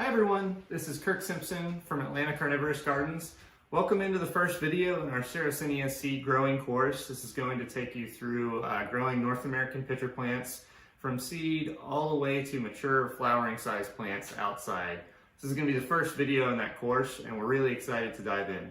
Hi everyone, this is Kirk Simpson from Atlanta Carnivorous Gardens. Welcome into the first video in our Sarracenia seed growing course. This is going to take you through growing North American pitcher plants from seed all the way to mature flowering size plants outside. This is going to be the first video in that course and we're really excited to dive in.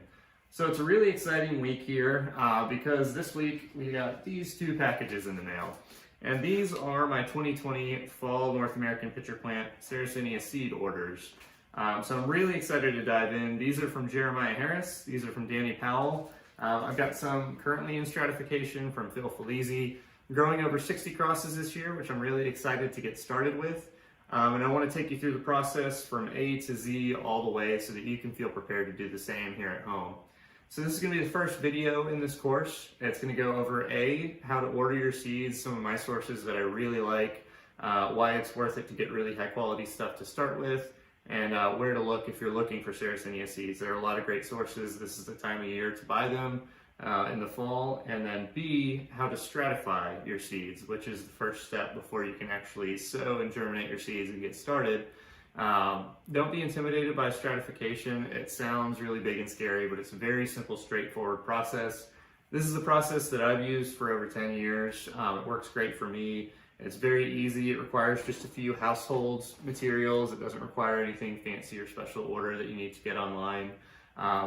So it's a really exciting week here because this week we got these two packages in the mail. And these are my 2020 Fall North American Pitcher Plant Sarracenia seed orders. So I'm really excited to dive in. These are from Jeremiah Harris. These are from Danny Powell. I've got some currently in stratification from Phil Felizi. I'm growing over 60 crosses this year, which I'm really excited to get started with. And I want to take you through the process from A to Z all the way so that you can feel prepared to do the same here at home. So this is going to be the first video in this course. It's going to go over how to order your seeds, some of my sources that I really like, why it's worth it to get really high quality stuff to start with, and where to look if you're looking for Sarracenia seeds. There are a lot of great sources. This is the time of year to buy them in the fall. And then B, how to stratify your seeds, which is the first step before you can actually sow and germinate your seeds and get started. Don't be intimidated by stratification. It sounds really big and scary, but it's a very simple, straightforward process. This is a process that I've used for over 10 years. It works great for me. It's very easy. It requires just a few household materials. It doesn't require anything fancy or special order that you need to get online.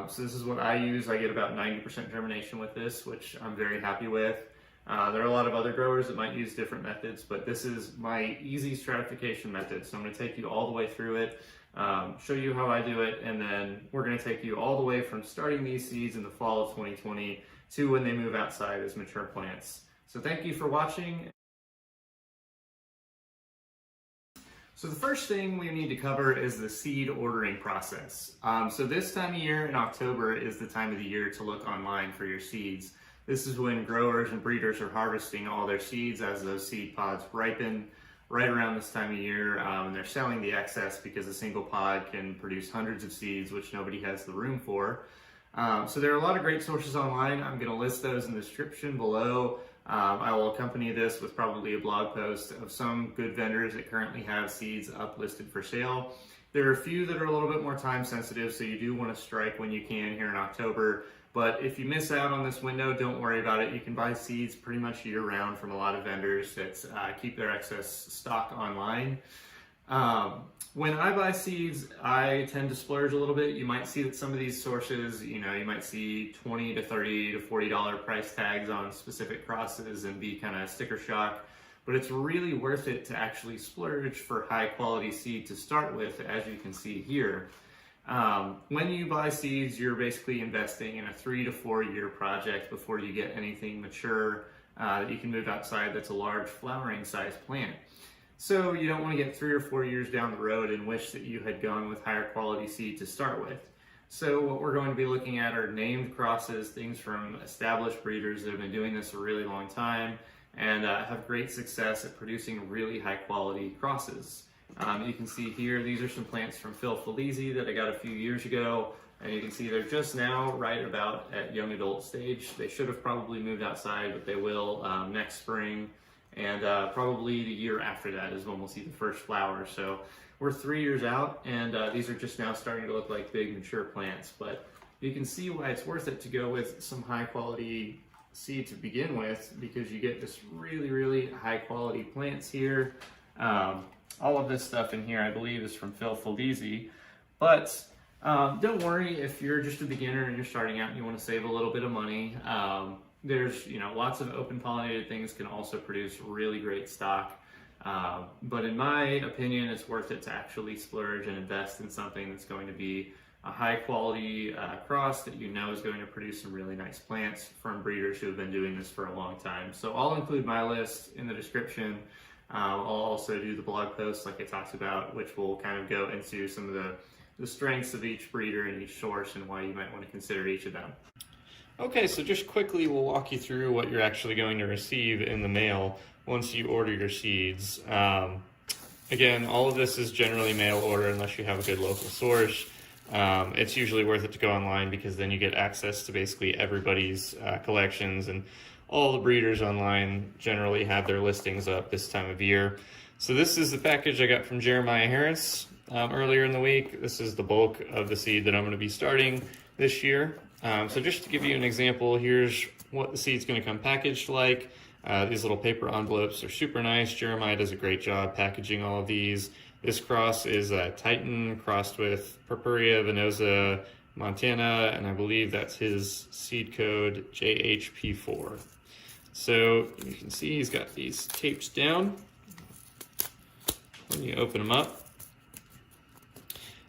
So this is what I use. I get about 90% germination with this, which I'm very happy with. There are a lot of other growers that might use different methods, but this is my easy stratification method. So I'm going to take you all the way through it, show you how I do it, and then we're going to take you all the way from starting these seeds in the fall of 2020 to when they move outside as mature plants. So thank you for watching. So the first thing we need to cover is the seed ordering process. So this time of year in October is the time of the year to look online for your seeds. This is when growers and breeders are harvesting all their seeds as those seed pods ripen right around this time of year, and they're selling the excess because a single pod can produce hundreds of seeds, which nobody has the room for. So there are a lot of great sources online. I'm going to list those in the description below. I will accompany this with probably a blog post of some good vendors that currently have seeds up listed for sale. There are a few that are a little bit more time sensitive, so you do want to strike when you can here in October. But if you miss out on this window, don't worry about it. You can buy seeds pretty much year round from a lot of vendors that keep their excess stock online. When I buy seeds, I tend to splurge a little bit. You might see that some of these sources, you might see $20 to $30 to $40 price tags on specific crosses and be kind of sticker shock. But it's really worth it to actually splurge for high quality seed to start with, as you can see here. When you buy seeds, you're basically investing in a 3 to 4 year project before you get anything mature that you can move outside that's a large flowering size plant. So you don't want to get 3 or 4 years down the road and wish that you had gone with higher quality seed to start with. So what we're going to be looking at are named crosses, things from established breeders that have been doing this a really long time and have great success at producing really high quality crosses. You can see here, these are some plants from Phil Felizi that I got a few years ago, and you can see they're just now right about at young adult stage. They should have probably moved outside, but they will next spring, and probably the year after that is when we'll see the first flowers. So we're 3 years out, and these are just now starting to look like big mature plants, but you can see why it's worth it to go with some high quality seed to begin with, because you get this really high quality plants here. All of this stuff in here, I believe, is from Phil Felizi, but don't worry if you're just a beginner and you're starting out and you want to save a little bit of money. There's lots of open pollinated things can also produce really great stock, but in my opinion, it's worth it to actually splurge and invest in something that's going to be a high quality cross that is going to produce some really nice plants from breeders who have been doing this for a long time. So I'll include my list in the description. I'll also do the blog post like I talked about, which will kind of go into some of the strengths of each breeder and each source and why you might want to consider each of them. Okay, so just quickly we'll walk you through what you're actually going to receive in the mail once you order your seeds. Again, all of this is generally mail order unless you have a good local source. It's usually worth it to go online because then you get access to basically everybody's collections, and all the breeders online generally have their listings up this time of year. So this is the package I got from Jeremiah Harris. earlier in the week. This is the bulk of the seed that I'm going to be starting this year. So just to give you an example, here's what the seed's going to come packaged like. These little paper envelopes are super nice. Jeremiah does a great job packaging all of these. This cross is Titan crossed with Purpurea venosa Montana, and I believe that's his seed code JHP4. So you can see he's got these taped down. When you open them up,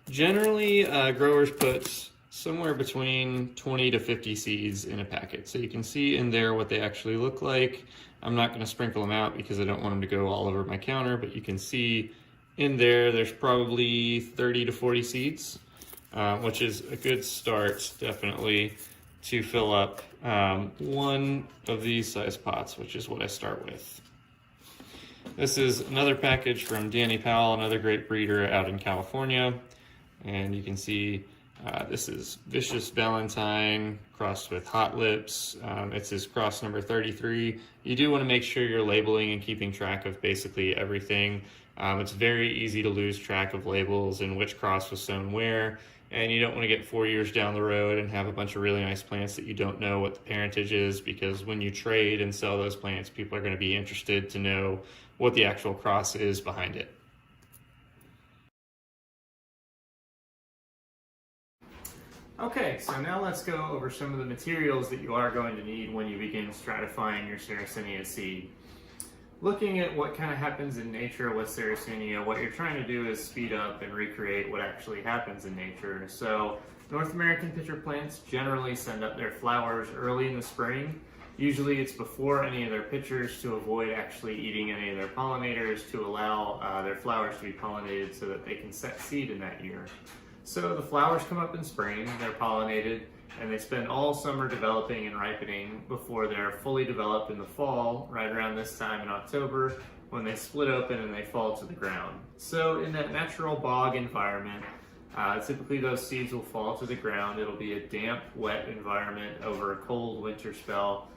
generally growers put somewhere between 20 to 50 seeds in a packet. So you can see in there what they actually look like. I'm not going to sprinkle them out because I don't want them to go all over my counter, but you can see in there's probably 30 to 40 seeds, which is a good start, definitely, to fill up one of these size pots, which is what I start with. This is another package from Danny Powell, another great breeder out in California. And you can see this is Vicious Valentine crossed with Hot Lips. It's his cross number 33. You do want to make sure you're labeling and keeping track of basically everything. It's very easy to lose track of labels and which cross was sown where. And you don't want to get 4 years down the road and have a bunch of really nice plants that you don't know what the parentage is, because when you trade and sell those plants, people are going to be interested to know what the actual cross is behind it. Okay, so now let's go over some of the materials that you are going to need when you begin stratifying your Sarracenia seed. Looking at what kind of happens in nature with Sarracenia, what you're trying to do is speed up and recreate what actually happens in nature. So North American pitcher plants generally send up their flowers early in the spring. Usually it's before any of their pitchers, to avoid actually eating any of their pollinators, to allow their flowers to be pollinated so that they can set seed in that year. So the flowers come up in spring, they're pollinated, and they spend all summer developing and ripening before they're fully developed in the fall, right around this time in October, when they split open and they fall to the ground. So in that natural bog environment, typically those seeds will fall to the ground. It'll be a damp, wet environment over a cold winter spell,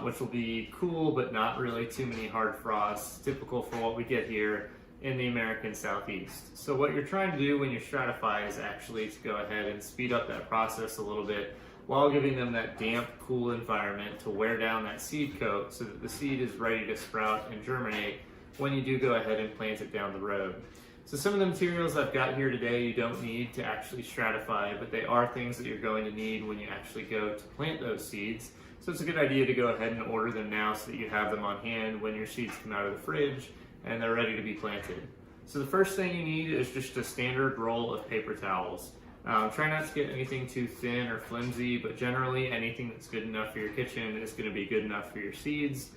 which will be cool but not really too many hard frosts, typical for what we get here in the American Southeast. So what you're trying to do when you stratify is actually to go ahead and speed up that process a little bit while giving them that damp, cool environment to wear down that seed coat so that the seed is ready to sprout and germinate when you do go ahead and plant it down the road. So some of the materials I've got here today you don't need to actually stratify, but they are things that you're going to need when you actually go to plant those seeds. So it's a good idea to go ahead and order them now so that you have them on hand when your seeds come out of the fridge and they're ready to be planted. So the first thing you need is just a standard roll of paper towels. Try not to get anything too thin or flimsy, but generally anything that's good enough for your kitchen is going to be good enough for your seeds.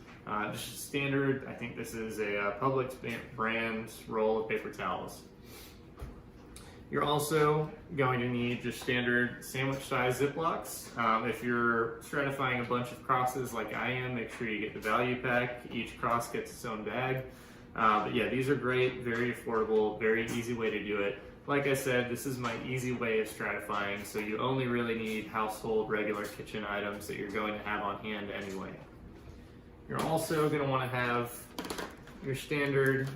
Just standard, I think this is a Publix brand roll of paper towels. You're also going to need just standard sandwich size Ziplocs. If you're stratifying a bunch of crosses like I am, make sure you get the value pack. Each cross gets its own bag. But yeah, these are great, very affordable, very easy way to do it. Like I said, this is my easy way of stratifying, so you only really need household, regular kitchen items that you're going to have on hand anyway. You're also going to want to have your standard,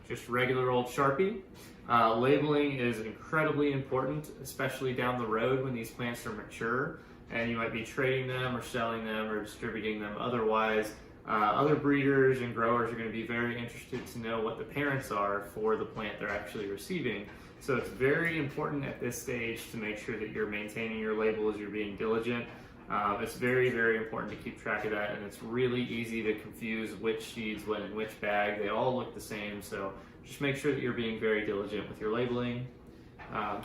just regular old Sharpie. Labeling is incredibly important, especially down the road when these plants are mature and you might be trading them or selling them or distributing them otherwise. Other breeders and growers are going to be very interested to know what the parents are for the plant they're actually receiving. So it's very important at this stage to make sure that you're maintaining your labels, you're being diligent. It's very, very important to keep track of that, and it's really easy to confuse which seeds went in which bag. They all look the same, so just make sure that you're being very diligent with your labeling.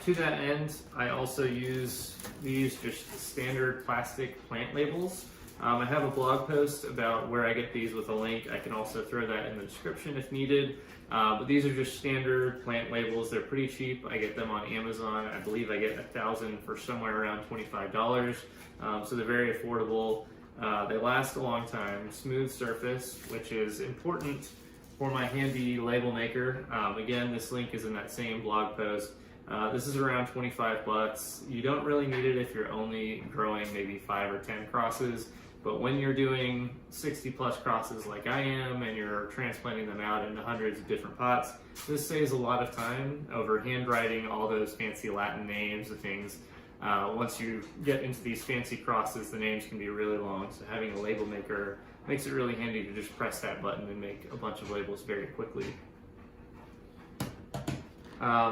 To that end, I also use these just standard plastic plant labels. I have a blog post about where I get these with a link. I can also throw that in the description if needed. But these are just standard plant labels. They're pretty cheap. I get them on Amazon. I believe I get 1,000 for somewhere around $25. So they're very affordable. They last a long time. Smooth surface, which is important for my handy label maker. Again, this link is in that same blog post. This is around 25 bucks. You don't really need it if you're only growing maybe 5 or 10 crosses. But when you're doing 60 plus crosses like I am, and you're transplanting them out into hundreds of different pots, this saves a lot of time over handwriting all those fancy Latin names of things. Once you get into these fancy crosses, the names can be really long, so having a label maker makes it really handy to just press that button and make a bunch of labels very quickly.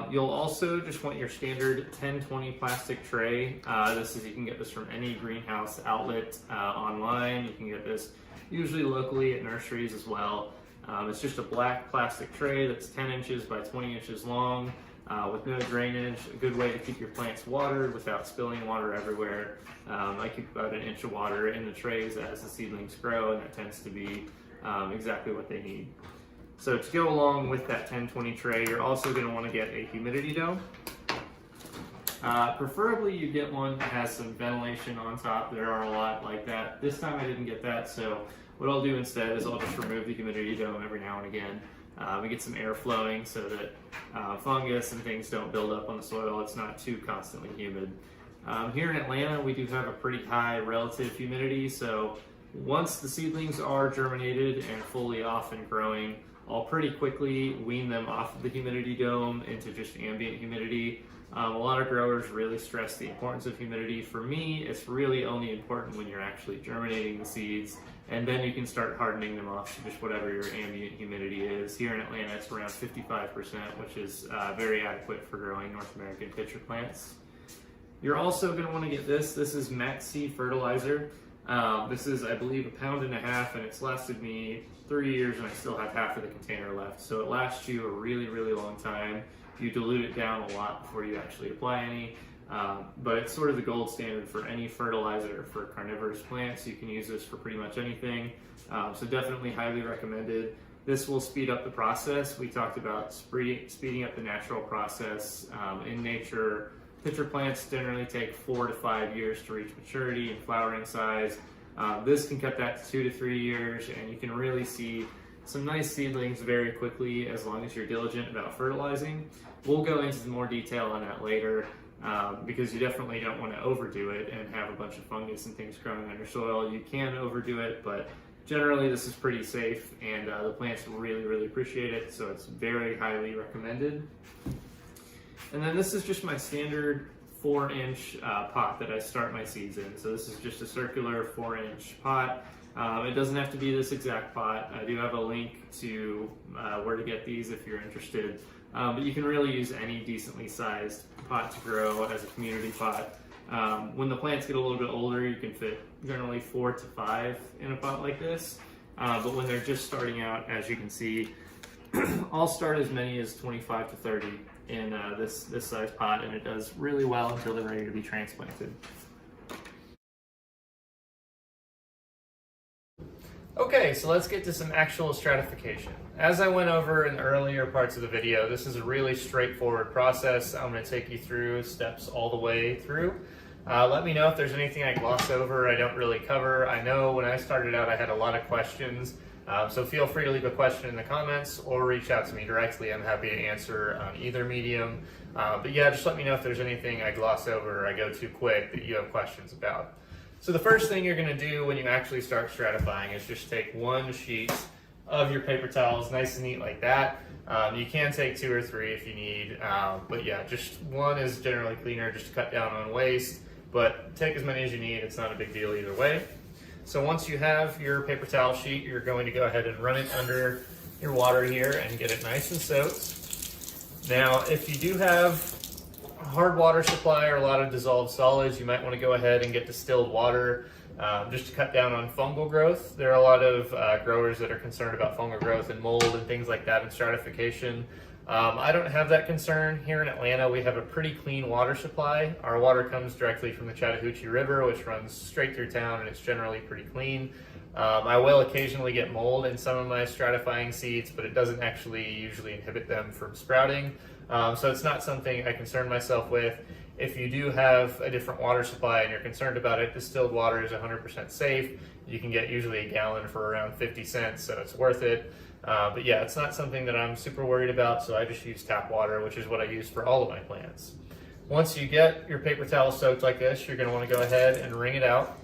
You'll also just want your standard 10-20 plastic tray. You can get this from any greenhouse outlet online. You can get this usually locally at nurseries as well. It's just a black plastic tray that's 10 inches by 20 inches long with no drainage. A good way to keep your plants watered without spilling water everywhere. I keep about an inch of water in the trays as the seedlings grow, and that tends to be exactly what they need. So to go along with that 10-20 tray, you're also going to want to get a humidity dome. Preferably you get one that has some ventilation on top. There are a lot like that. This time I didn't get that, so what I'll do instead is I'll just remove the humidity dome every now and again. We get some air flowing so that fungus and things don't build up on the soil. It's not too constantly humid. Here in Atlanta, we do have a pretty high relative humidity, so once the seedlings are germinated and fully off and growing, I'll pretty quickly wean them off of the humidity dome into just ambient humidity. A lot of growers really stress the importance of humidity. For me, it's really only important when you're actually germinating the seeds, and then you can start hardening them off to just whatever your ambient humidity is. Here in Atlanta, it's around 55%, which is very adequate for growing North American pitcher plants. You're also going to want to get this. This is Max C fertilizer. This is, I believe, 1.5 pounds, and it's lasted me 3 years, and I still have half of the container left. So it lasts you a really, really long time. You dilute it down a lot before you actually apply any, but it's sort of the gold standard for any fertilizer for carnivorous plants. You can use this for pretty much anything, so definitely highly recommended. This will speed up the process. We talked about speeding up the natural process. In nature, pitcher plants generally take 4 to 5 years to reach maturity and flowering size. This can cut that to 2 to 3 years, and you can really see some nice seedlings very quickly as long as you're diligent about fertilizing. We'll go into more detail on that later because you definitely don't want to overdo it and have a bunch of fungus and things growing on your soil. You can overdo it, but generally this is pretty safe, and the plants will really, really appreciate it, so it's very highly recommended. And then this is just my standard 4-inch pot that I start my seeds in. So this is just a circular 4-inch pot. It doesn't have to be this exact pot. I do have a link to where to get these if you're interested. But you can really use any decently sized pot to grow as a community pot. When the plants get a little bit older, you can fit generally 4 to 5 in a pot like this. But when they're just starting out, as you can see, I'll start as many as 25 to 30 in this size pot, and it does really well until they're ready to be transplanted. Okay, so let's get to some actual stratification. As I went over in the earlier parts of the video, this is a really straightforward process. I'm going to take you through steps all the way through. Let me know if there's anything I gloss over, I don't really cover. I know when I started out I had a lot of questions, so feel free to leave a question in the comments or reach out to me directly. I'm happy to answer on either medium. But yeah, just let me know if there's anything I gloss over or I go too quick that you have questions about. So the first thing you're going to do when you actually start stratifying is just take one sheet of your paper towels, nice and neat like that. You can take 2 or 3 if you need, but yeah, just one is generally cleaner just to cut down on waste, but take as many as you need. It's not a big deal either way. So once you have your paper towel sheet, you're going to go ahead and run it under your water here and get it nice and soaked. Now, if you do have a hard water supply or a lot of dissolved solids, you might want to go ahead and get distilled water just to cut down on fungal growth. There are a lot of growers that are concerned about fungal growth and mold and things like that in stratification. I don't have that concern. Here in Atlanta, we have a pretty clean water supply. Our water comes directly from the Chattahoochee River, which runs straight through town, and it's generally pretty clean. I will occasionally get mold in some of my stratifying seeds, but it doesn't actually usually inhibit them from sprouting. So it's not something I concern myself with. If you do have a different water supply and you're concerned about it, distilled water is 100% safe. You can get usually a gallon for around 50 cents, so it's worth it. But yeah, it's not something that I'm super worried about, so I just use tap water, which is what I use for all of my plants. Once you get your paper towel soaked like this, you're going to want to go ahead and wring it out.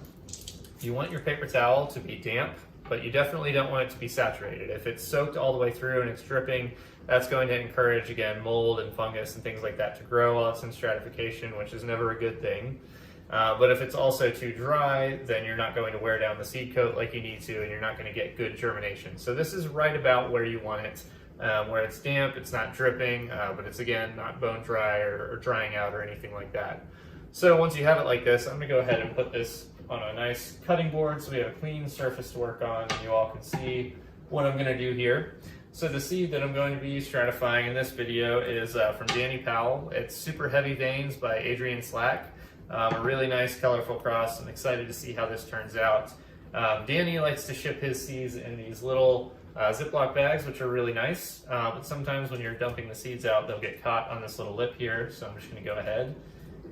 you want your paper towel to be damp, but you definitely don't want it to be saturated. If it's soaked all the way through and it's dripping, that's going to encourage, again, mold and fungus and things like that to grow while it's in stratification, which is never a good thing. But if it's also too dry, then you're not going to wear down the seed coat like you need to, and you're not going to get good germination. So this is right about where you want it, where it's damp, it's not dripping, but it's, again, not bone dry or drying out or anything like that. So once you have it like this, I'm going to go ahead and put this on a nice cutting board so we have a clean surface to work on, and you all can see what I'm going to do here. So the seed that I'm going to be stratifying in this video is from Danny Powell. It's Super Heavy Veins by Adrian Slack. A really nice colorful cross. I'm excited to see how this turns out. Danny likes to ship his seeds in these little Ziploc bags, which are really nice, but sometimes when you're dumping the seeds out, they'll get caught on this little lip here. So I'm just going to go ahead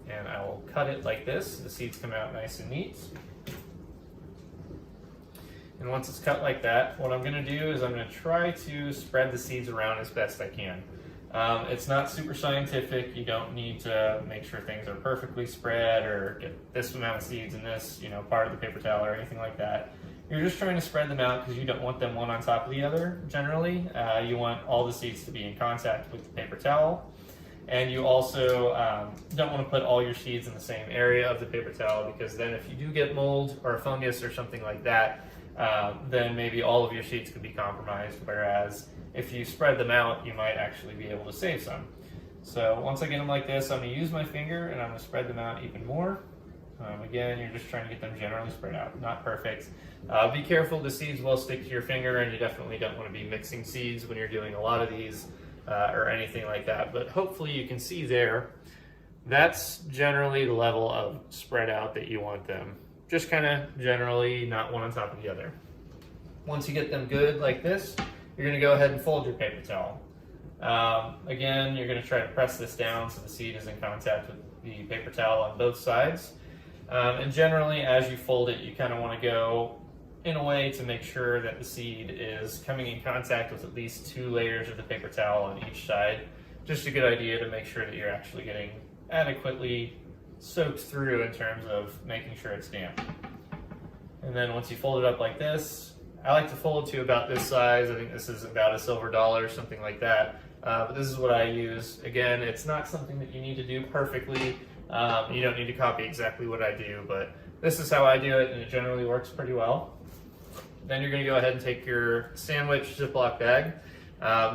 and I will cut it like this. The seeds come out nice and neat. And once it's cut like that, what I'm going to do is I'm going to try to spread the seeds around as best I can. It's not super scientific. You don't need to make sure things are perfectly spread or get this amount of seeds in this, part of the paper towel or anything like that. You're just trying to spread them out because you don't want them one on top of the other, generally. You want all the seeds to be in contact with the paper towel. And you also don't want to put all your seeds in the same area of the paper towel, because then if you do get mold or a fungus or something like that, then maybe all of your seeds could be compromised, whereas if you spread them out, you might actually be able to save some. So once I get them like this, I'm going to use my finger and I'm going to spread them out even more. Again, you're just trying to get them generally spread out, not perfect. Be careful, the seeds will stick to your finger, and you definitely don't want to be mixing seeds when you're doing a lot of these or anything like that. But hopefully you can see there, that's generally the level of spread out that you want them. Just kind of generally, not one on top of the other. Once you get them good like this, you're going to go ahead and fold your paper towel. Again, you're going to try to press this down so the seed is in contact with the paper towel on both sides. And generally, as you fold it, you kind of want to go in a way to make sure that the seed is coming in contact with at least 2 layers of the paper towel on each side. Just a good idea to make sure that you're actually getting adequately soaked through in terms of making sure it's damp. And then once you fold it up like this, I like to fold to about this size. I think this is about a silver dollar, something like that. But this is what I use. Again, it's not something that you need to do perfectly. You don't need to copy exactly what I do, but this is how I do it, and it generally works pretty well. Then you're going to go ahead and take your sandwich Ziploc bag.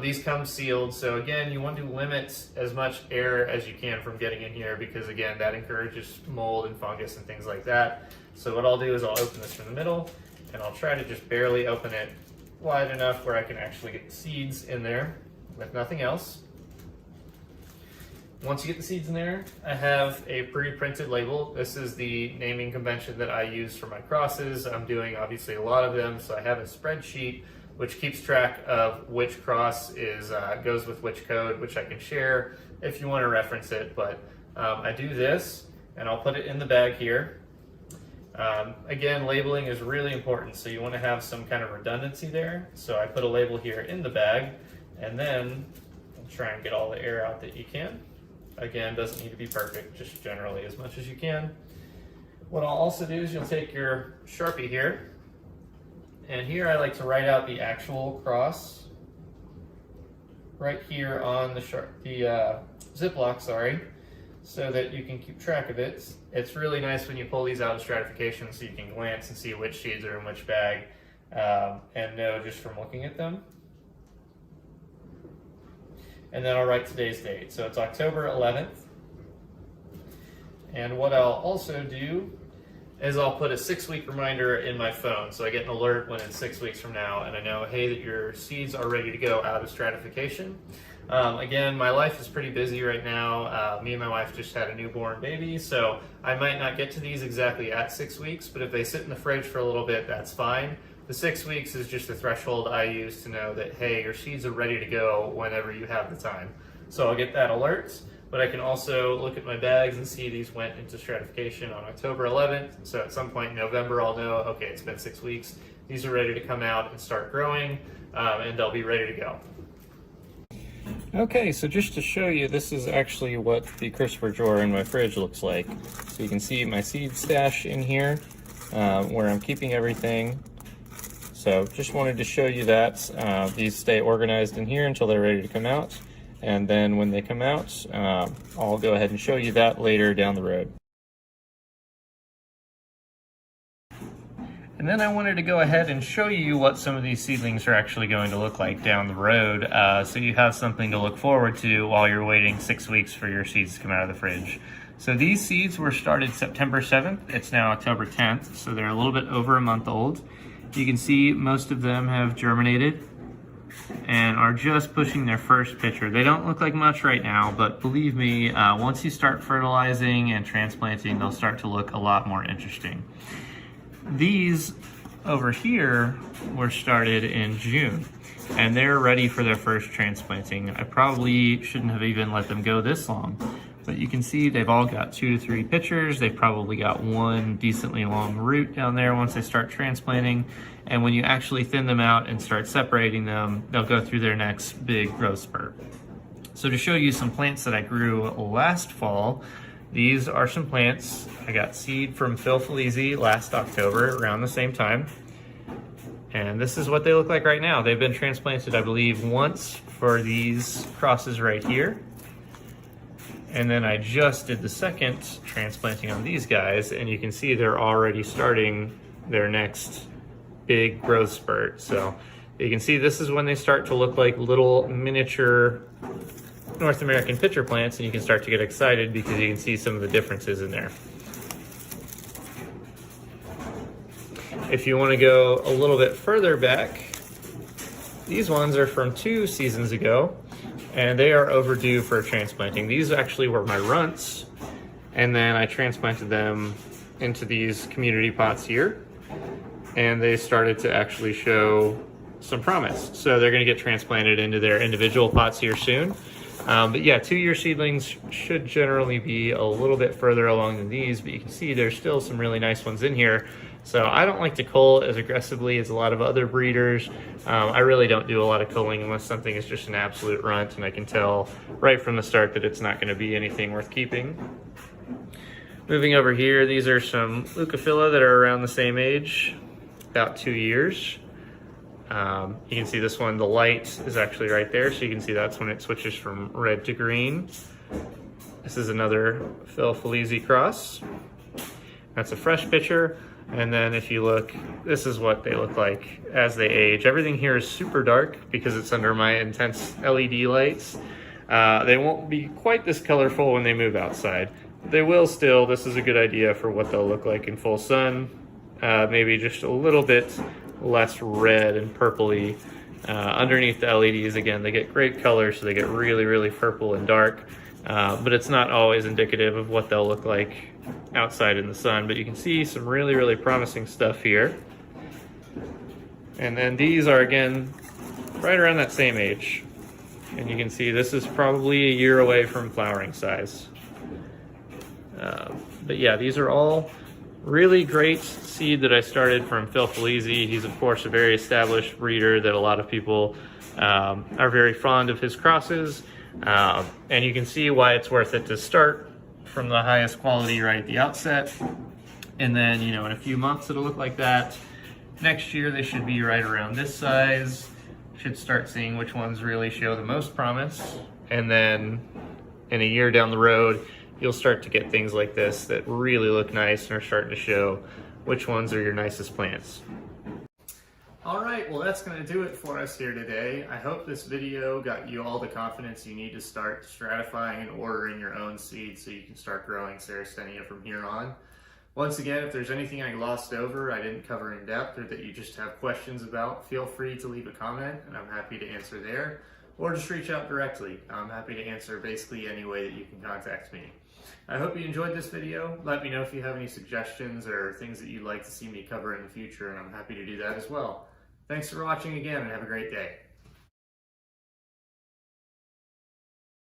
These come sealed, so again, you want to limit as much air as you can from getting in here, because again, that encourages mold and fungus and things like that. So what I'll do is I'll open this from the middle, and I'll try to just barely open it wide enough where I can actually get the seeds in there with nothing else. Once you get the seeds in there, I have a pre-printed label. This is the naming convention that I use for my crosses. I'm doing obviously a lot of them, so I have a spreadsheet which keeps track of which cross is goes with which code, which I can share if you want to reference it. But I do this, and I'll put it in the bag here. Again, labeling is really important, so you want to have some kind of redundancy there. So I put a label here in the bag, and then I'll try and get all the air out that you can. Again, doesn't need to be perfect, just generally as much as you can. What I'll also do is you'll take your Sharpie here, and here I like to write out the actual cross right here on the Ziploc, so that you can keep track of it. It's really nice when you pull these out of stratification so you can glance and see which seeds are in which bag and know just from looking at them. And then I'll write today's date. So it's October 11th. And what I'll also do is I'll put a 6-week reminder in my phone, so I get an alert when it's 6 weeks from now, and I know, hey, that your seeds are ready to go out of stratification. Again, my life is pretty busy right now. Me and my wife just had a newborn baby, so I might not get to these exactly at 6 weeks, but if they sit in the fridge for a little bit, that's fine. The 6 weeks is just the threshold I use to know that, hey, your seeds are ready to go whenever you have the time. So I'll get that alert, but I can also look at my bags and see these went into stratification on October 11th. So at some point in November, I'll know, okay, it's been 6 weeks. These are ready to come out and start growing, and they'll be ready to go. Okay, so just to show you, this is actually what the crisper drawer in my fridge looks like. So you can see my seed stash in here. where I'm keeping everything. So just wanted to show you that. These stay organized in here until they're ready to come out. And then when they come out, I'll go ahead and show you that later down the road. And then I wanted to go ahead and show you what some of these seedlings are actually going to look like down the road, so you have something to look forward to while you're waiting 6 weeks for your seeds to come out of the fridge. So these seeds were started September 7th. It's now October 10th, so they're a little bit over a month old. You can see most of them have germinated and are just pushing their first pitcher. They don't look like much right now, but believe me, once you start fertilizing and transplanting, they'll start to look a lot more interesting. These over here were started in June, and they're ready for their first transplanting. I probably shouldn't have even let them go this long, but you can see they've all got 2 to 3 pitchers. They've probably got one decently long root down there once they start transplanting. And when you actually thin them out and start separating them, they'll go through their next big growth spurt. So to show you some plants that I grew last fall, these are some plants. I got seed from Phil Felizi last October around the same time. And this is what they look like right now. They've been transplanted, I believe, once for these crosses right here. And then I just did the second transplanting on these guys, and you can see they're already starting their next big growth spurt. So you can see this is when they start to look like little miniature North American pitcher plants, and you can start to get excited because you can see some of the differences in there. If you want to go a little bit further back, these ones are from 2 seasons ago, and they are overdue for transplanting. These actually were my runts, and then I transplanted them into these community pots here, and they started to actually show some promise. So they're going to get transplanted into their individual pots here soon. But yeah, 2-year seedlings should generally be a little bit further along than these, but you can see there's still some really nice ones in here. So I don't like to cull as aggressively as a lot of other breeders. I really don't do a lot of culling unless something is just an absolute runt, and I can tell right from the start that it's not going to be anything worth keeping. Moving over here, these are some Leucophila that are around the same age, about 2 years. You can see this one, the light is actually right there, so you can see that's when it switches from red to green. This is another Phil Felizi cross. That's a fresh pitcher. And then if you look, this is what they look like as they age. Everything here is super dark because it's under my intense LED lights. They won't be quite this colorful when they move outside. They will still. This is a good idea for what they'll look like in full sun. Maybe just a little bit less red and purpley underneath the LEDs. Again, they get great color, so they get really, really purple and dark. But it's not always indicative of what they'll look like outside in the sun. But you can see some really, really promising stuff here. And then these are, again, right around that same age. And you can see this is probably a year away from flowering size. But yeah, these are all really great seed that I started from Phil Felizi. He's, of course, a very established breeder that a lot of people are very fond of his crosses. And you can see why it's worth it to start from the highest quality right at the outset. And then, you know, in a few months it'll look like that. Next year they should be right around this size. Should start seeing which ones really show the most promise. And then in a year down the road, you'll start to get things like this that really look nice and are starting to show which ones are your nicest plants. All right, well, that's going to do it for us here today. I hope this video got you all the confidence you need to start stratifying and ordering your own seeds so you can start growing Sarracenia from here on. Once again, if there's anything I glossed over, I didn't cover in depth, or that you just have questions about, feel free to leave a comment and I'm happy to answer there. Or just reach out directly. I'm happy to answer basically any way that you can contact me. I hope you enjoyed this video. Let me know if you have any suggestions or things that you'd like to see me cover in the future, and I'm happy to do that as well. Thanks for watching again, and have a great day.